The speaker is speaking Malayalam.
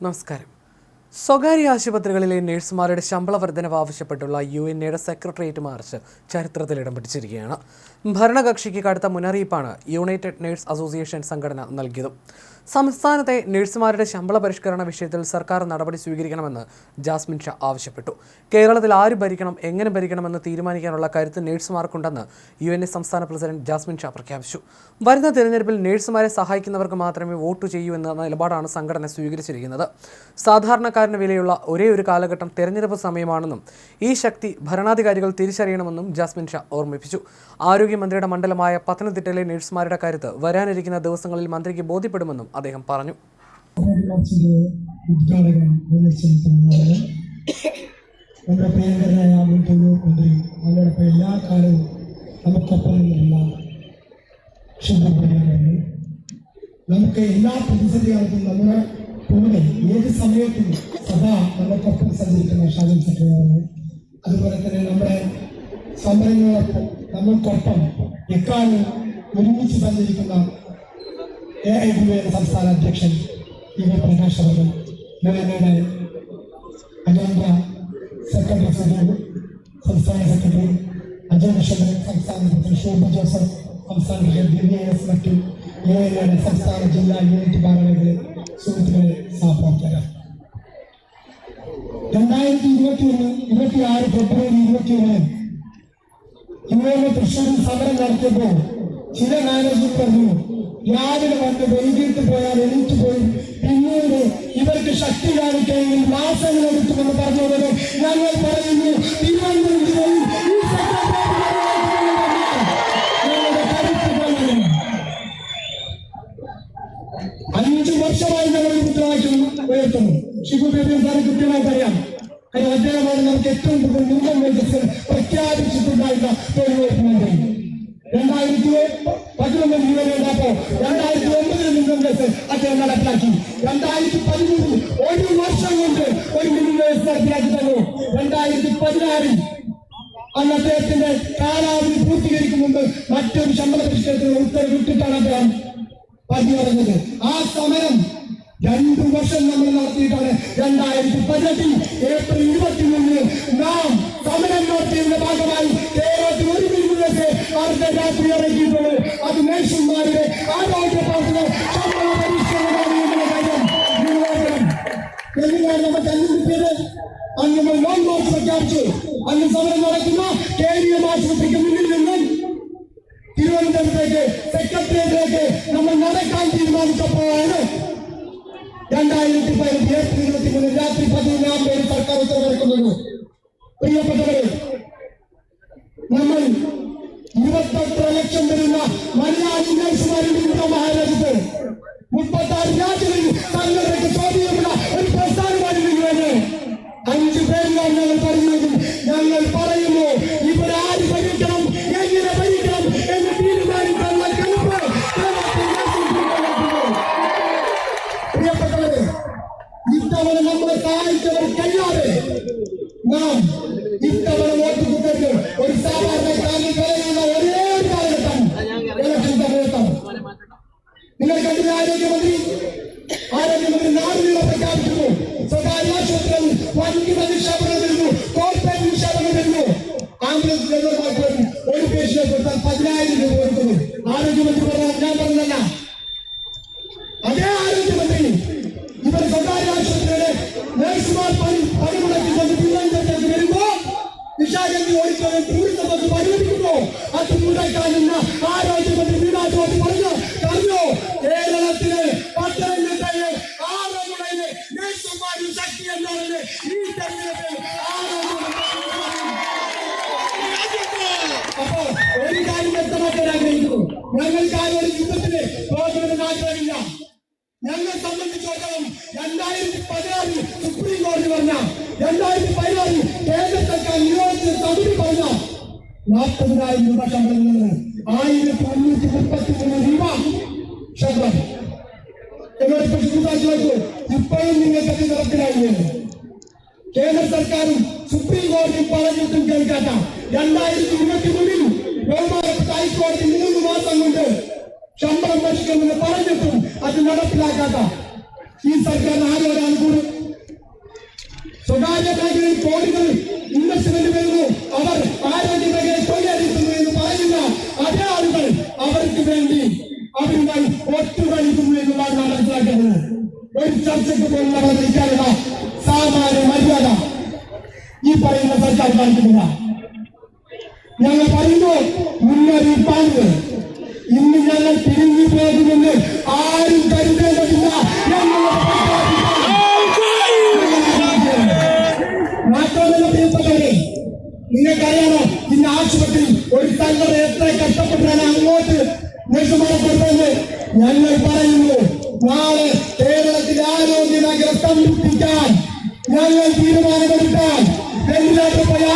നമസ്കാരം. സ്വകാര്യ ആശുപത്രികളിലെ നഴ്സുമാരുടെ ശമ്പള വർധനവ് ആവശ്യപ്പെട്ടുള്ള UNAയുടെ സെക്രട്ടേറിയറ്റ് മാർച്ച് ചരിത്രത്തിൽ ഇടം പിടിച്ചിരിക്കുകയാണ്. ഭരണകക്ഷിക്ക് കടുത്ത മുന്നറിയിപ്പാണ് യുണൈറ്റഡ് നഴ്സ് അസോസിയേഷൻ സംഘടന നൽകിയത്. സംസ്ഥാനത്തെ നഴ്സുമാരുടെ ശമ്പള പരിഷ്കരണ വിഷയത്തിൽ സർക്കാർ നടപടി സ്വീകരിക്കണമെന്ന് ജാസ്മിൻ ഷാ ആവശ്യപ്പെട്ടു. കേരളത്തിൽ ആര് ഭരിക്കണം, എങ്ങനെ ഭരിക്കണമെന്ന് തീരുമാനിക്കാനുള്ള കരുത്ത് നഴ്സുമാർക്കുണ്ടെന്ന് UNA സംസ്ഥാന പ്രസിഡന്റ് ജാസ്മിൻ ഷാ പ്രഖ്യാപിച്ചു. വരുന്ന തെരഞ്ഞെടുപ്പിൽ നഴ്സുമാരെ സഹായിക്കുന്നവർക്ക് മാത്രമേ വോട്ട് ചെയ്യൂ എന്ന നിലപാടാണ് സംഘടന സ്വീകരിച്ചിരിക്കുന്നത്. സാധാരണക്കാരന് വിലയുള്ള ഒരേ ഒരു കാലഘട്ടം തെരഞ്ഞെടുപ്പ് സമയമാണെന്നും ഈ ശക്തി ഭരണാധികാരികൾ തിരിച്ചറിയണമെന്നും ജാസ്മിൻ ഷാ ഓർമ്മിപ്പിച്ചു. ആരോഗ്യമന്ത്രിയുടെ മണ്ഡലമായ പത്തനംതിട്ടയിലെ നഴ്സുമാരുടെ കരുത്ത് വരാനിരിക്കുന്ന ദിവസങ്ങളിൽ മന്ത്രിക്ക് ബോധ്യപ്പെടുമെന്നും അദ്ദേഹം പറഞ്ഞു. നമുക്ക് എല്ലാ പ്രതിസന്ധികൾക്കും നമ്മുടെ കൂടെ ഏത് സമയത്തും സദാ നമുക്കൊപ്പം സഞ്ചരിക്കുന്ന ഷാജൻ സെക്രട്ടറിയാണ്. അതുപോലെ തന്നെ നമ്മുടെ സമരങ്ങളൊപ്പം നമ്മൾക്കൊപ്പം എക്കാലം ഒരുമിച്ച് സഞ്ചരിക്കുന്ന AIDA സംസ്ഥാന അധ്യക്ഷൻ പ്രകാശ് അവർ, UNAയുടെ അജണ്ട സെക്രട്ടറി സംസ്ഥാന സെക്രട്ടറി അജയ് ശങ്കർ, സംസ്ഥാന പ്രസിഡന്റ് ശോഭ ജോസഫ്, സംസ്ഥാന പ്രസിഡന്റ് മറ്റു UNAയുടെ സംസ്ഥാന ജില്ലാ യൂണിറ്റ് ഭാരവാഹികളെ, സുഹൃത്തുക്കളെ, സഹപ്രവർത്തകർ, 2021 ഫെബ്രുവരി 21 UNA തൃശ്ശൂരിൽ സമരം നടത്തിയപ്പോൾ ചില മാനേജ്മെന്റ് പറഞ്ഞു, രാവിലെ വന്ന് വൈകിട്ട് പോയാൽ എണീറ്റ് പോയി പിന്നീട് ഇവർക്ക് ശക്തി കാണിക്കുകയെങ്കിൽ മാസങ്ങൾ എടുക്കുമെന്ന് പറഞ്ഞവര് ഞങ്ങൾ പറയുന്നു, തിരുവനന്തപുരത്ത് അഞ്ചു വർഷമായി ഞങ്ങൾ മുദ്രാവാക്യം ഉയർത്തുന്നു. ഷിബു ബേബി സാറ് കൃത്യമായി പറയാം. അദ്ദേഹമാണ് നമുക്ക് ഏറ്റവും കൂടുതൽ മിനിമം വേജസ് പ്രഖ്യാപിച്ചിട്ടുണ്ടായിരുന്ന തൊഴിലുറപ്പ് മന്ത്രി. 2011 UNAയപ്പോ 2009 മിനിമം വേജസ് അദ്ദേഹം നടപ്പിലാക്കി. 2013 ഒരു വർഷം കൊണ്ട് ഒരു മിനിമം വേജസ് നടപ്പിലാക്കി തന്നു. 2016 അന്ന് അദ്ദേഹത്തിന്റെ കാലാവധി പൂർത്തീകരിക്കും മുമ്പ് മറ്റൊരു ശമ്പള പരിഷ്കരണത്തിന് ഉത്തരവിട്ടിട്ടാണ് അദ്ദേഹം പറഞ്ഞു പറഞ്ഞത്. ആ സമരം 2 വർഷം നമ്മൾ നടത്തിയിട്ടാണ് 2018 ഏപ്രിൽ 23 നാം സമരം നടത്തിയതിന്റെ ഭാഗമായി കേരളത്തിൽ ഒരു മിനിറ്റ് അർദ്ധരാത്രി ഇറക്കിയിട്ടുള്ളത്. അത് നഴ്സുമാരുടെ ആരോഗ്യ പ്രവർത്തകർ ശമ്പള പരിഷ്കരണമാണ് എന്നുള്ള കാര്യം എങ്ങനെയാണ് നമുക്ക് അംഗീകരിച്ചത്. അന്ന് നമ്മൾ നോൺ മാർച്ച് പ്രഖ്യാപിച്ചു. അന്ന് സമരം നടക്കുന്ന KVM ആശുപത്രിക്ക് മുന്നിൽ നിന്നും തിരുവനന്തപുരത്തേക്ക് സെക്രട്ടേറിയറ്റിലേക്ക് നമ്മൾ നടക്കാൻ തീരുമാനിച്ചപ്പോഴാണ് 2015 ഏപ്രിൽ 23 രാത്രി 11 സർക്കാർ ഉത്തരവിറക്കുന്നത്. പ്രിയപ്പെട്ടവരെ, നമ്മൾ 28 ലക്ഷം വരുന്ന മലയാളി നഴ്സുമാരുടെ മഹാരാജ്യത്ത് 36 രാജ്യങ്ങളിൽ തങ്ങൾക്ക് സ്വാധീനമുള്ള ഒരു പ്രസ്ഥാനമായിരുന്നു. 5 പേരിലാണ് ഞങ്ങൾ പറയുന്നത്. ഞങ്ങൾ പറയുന്നു, ഇവരാര് ഭരിക്കണം, എങ്ങനെ ഭരിക്കണം എന്ന് തീരുമാനിക്കാനുള്ള കൽപ്പ് പ്രിയപ്പെട്ടവരെ, ഇത്തവണ നമ്മളെ സഹായിച്ചവർ കഴിയാതെ നാം ഇത്തവണ വോട്ട് കിട്ടരുത്. ഒരു സാധാരണക്കാരന് പറയുന്ന ഒരേ ഒരു കാലഘട്ടം ഇലക്ഷൻ സമയത്താണ്. നിങ്ങൾ കണ്ടില്ല, ആരോഗ്യമന്ത്രി നാടിനുള്ള പ്രഖ്യാപിക്കുന്നു. സ്വകാര്യ ആശുപത്രികളിൽ വൻകിട നിക്ഷേപങ്ങൾ വരുന്നു, കോർപ്പറേറ്റ് നിക്ഷേപങ്ങൾ വരുന്നു. ആംബുലൻസ് ഡ്രൈവർമാർക്ക് ഒരു പേഷ്യനെ കൊടുത്താൽ 10,000 രൂപ കൊടുക്കുന്നു. ആരോഗ്യമന്ത്രി പറഞ്ഞാൽ ഞാൻ പറഞ്ഞല്ല. അതേ ആരോഗ്യമന്ത്രി ഇവർ സ്വകാര്യ ആശുപത്രിയുടെ നഴ്സുമാർ പണിമുടക്കിക്കൊണ്ട് തിരുവനന്തപുരത്തേക്ക് വരുമ്പോ നിശാഗന്ധി ഓടിക്കാൻ ടൂറിസം ബസ് പരിഗണിക്കുന്നു. അത് മുടക്കാനെന്ന ആരോഗ്യമന്ത്രി വീണാ ജോർജ് പറഞ്ഞു കേരളത്തിലെ പത്തനംതിട്ടയിലെ ആറന്മുളയിലെ നഴ്സുമാരുടെ ശക്തി എന്നാണ് ഈ തെരഞ്ഞെടുപ്പിൽ അപ്പോ ഒരു കാര്യം വ്യക്തമാക്കാൻ ആഗ്രഹിക്കുന്നു. ഞങ്ങൾക്ക് ആരോഗ്യ യുദ്ധത്തിന് പോകണമെന്ന് ആഗ്രഹമില്ല. ഞങ്ങളെ സംബന്ധിച്ചിടത്തോളം 2016 സുപ്രീം കോടതി പറഞ്ഞ 2016 കേന്ദ്ര സർക്കാർ നിരോധിച്ച സമിതി പറഞ്ഞ 40,000 രൂപ ശമ്പളം നിന്ന് 1,533 രൂപ ശമ്പളം എന്നോട് ചോദിച്ചു. ഇപ്പോഴും നിങ്ങൾക്ക് നടപ്പിലാവുകയാണ്. കേന്ദ്ര സർക്കാരും സുപ്രീം കോടതിയും പറഞ്ഞിട്ടും കേൾക്കാത്ത 2023 ബഹുമാനപ്പെട്ട ഹൈക്കോടതി 3 മാസം കൊണ്ട് ശമ്പളം പരിഷ്കരണമെന്ന് പറഞ്ഞിട്ടും അത് നടപ്പിലാക്കാത്ത ഈ സർക്കാരിന് ആരോടാണ് കൂടും? സ്വകാര്യ മേഖലയിൽ കോടികൾ ഇൻവെസ്റ്റ്മെന്റ് വരുന്നു, അവർ ആരോഗ്യ മേഖലയിൽ തൊഴിലടിക്കുന്നു എന്ന് പറയുന്ന അതേ ആളുകൾ അവർക്ക് വേണ്ടി അവരുമായി ഒത്തുകളിക്കുന്നു എന്നുള്ളതാണ് നാം മനസ്സിലാക്കുന്നത്. ഒരു ചർച്ചയ്ക്ക് പോലും നമ്മൾ നിൽക്കാനുള്ള സാമാന്യ മര്യാദ ഈ പറയുന്ന സർക്കാർ കാണിക്കുന്നില്ല. ഞങ്ങൾ പറയുന്നു, മുന്നറിയിപ്പാണ്. ഇന്ന് ഞങ്ങൾ തിരിഞ്ഞു പോകുമെന്ന് ആരും കരുതേണ്ടതില്ല. മാത്രമല്ല പ്രിയപ്പെട്ടവരെ, നിങ്ങൾക്കറിയാമോ, ഇന്ന് ആശുപത്രി ഒരു സംഘടന എത്ര കഷ്ടപ്പെട്ടാണ് അങ്ങോട്ട് നഴ്സുമാരെ കൊടുത്തത്. ഞങ്ങൾ പറയുന്നു, നാളെ കേരളത്തിലെ ആരോഗ്യ മേഖല സംരക്ഷിക്കാൻ ഞങ്ങൾ തീരുമാനമെടുക്കാൻ വെന്റിലേറ്റർ പോയി